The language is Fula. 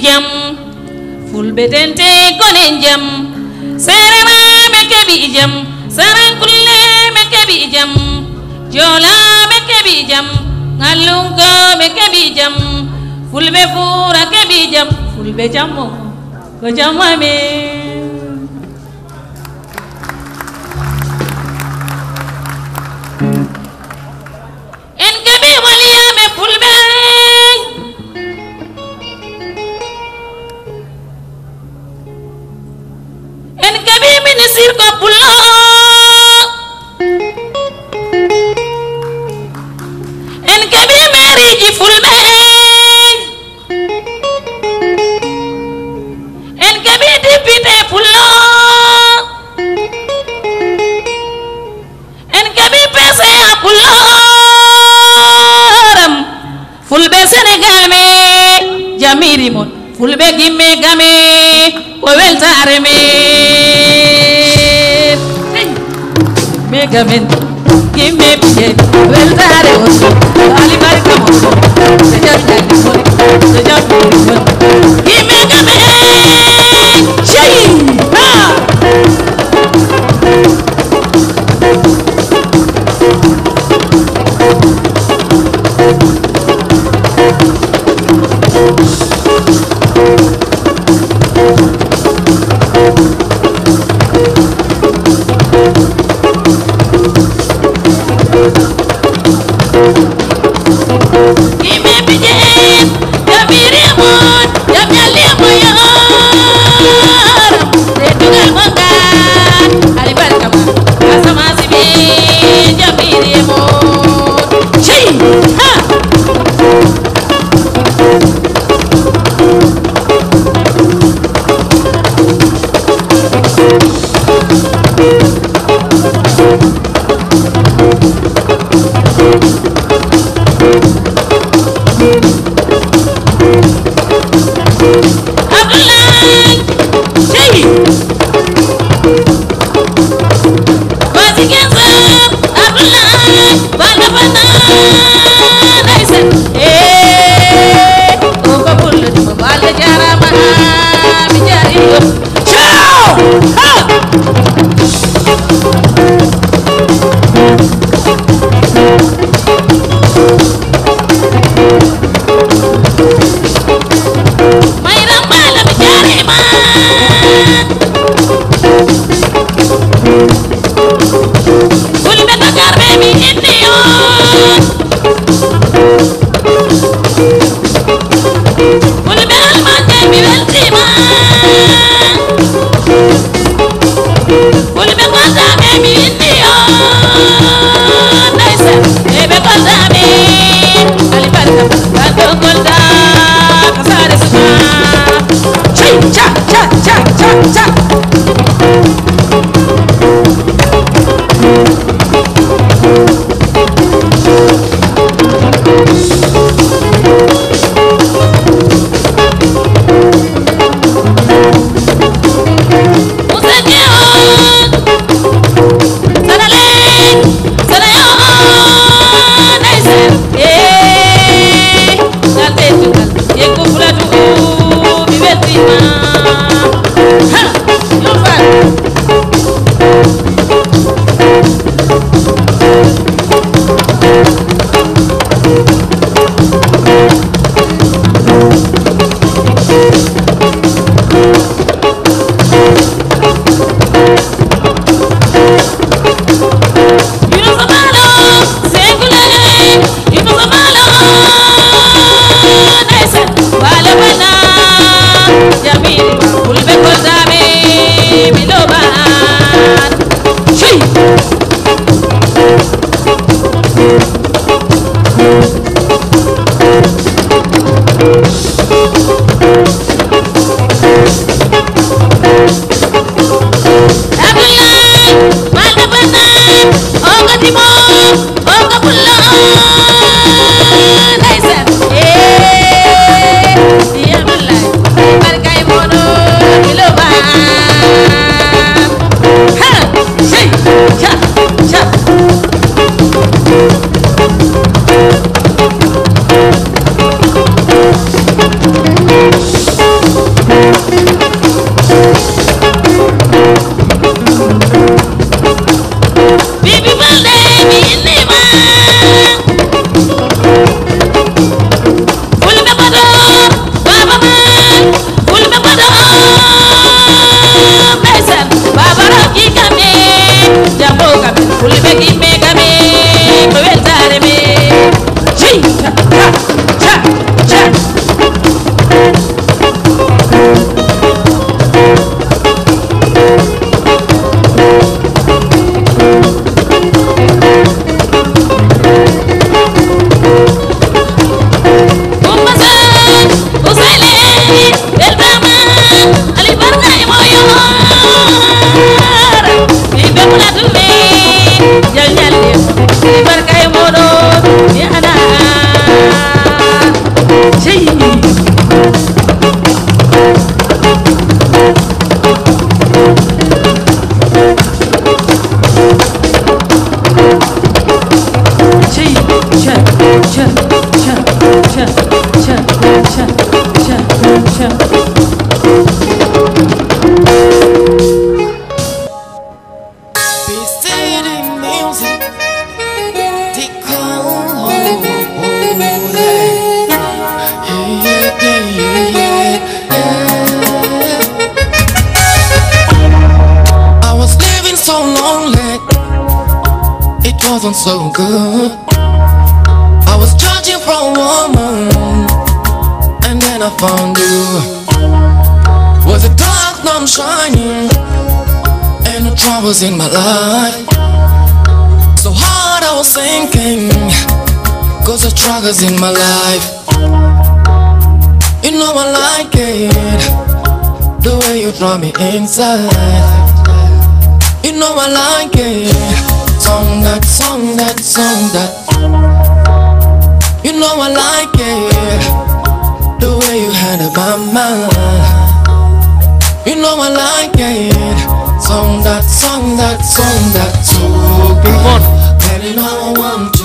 jam fulbe tente gonen jam serena me kebi jam saran kulle me kebi jam jola me kebi jam ngalungo me kebi jam fulbe fura kebi jam fulbe jammo ko jamame en kebi waliya me fulbe en kebi ministre ko pulo en kebi mairie ji fulbe en kebi député pulo en kebi PCA pulo fulbe Sénégal me jamiri mon fulbe gimme game ko weltare me me gamen gimme biye weltare on ali barka mo se jabbi mon se jabbi mon gimme game shay ha Wasn't so good. I was charging for a woman, and then I found you. Was it dark, now I'm shining, and the troubles in my life. So hard I was thinking, cause the struggles in my life. You know I like it, the way you draw me inside. You know I like it. Song that, song that, song that. You know I like it, the way you handle my mind. You know I like it. Song that, song that, song that. So good, and you know I want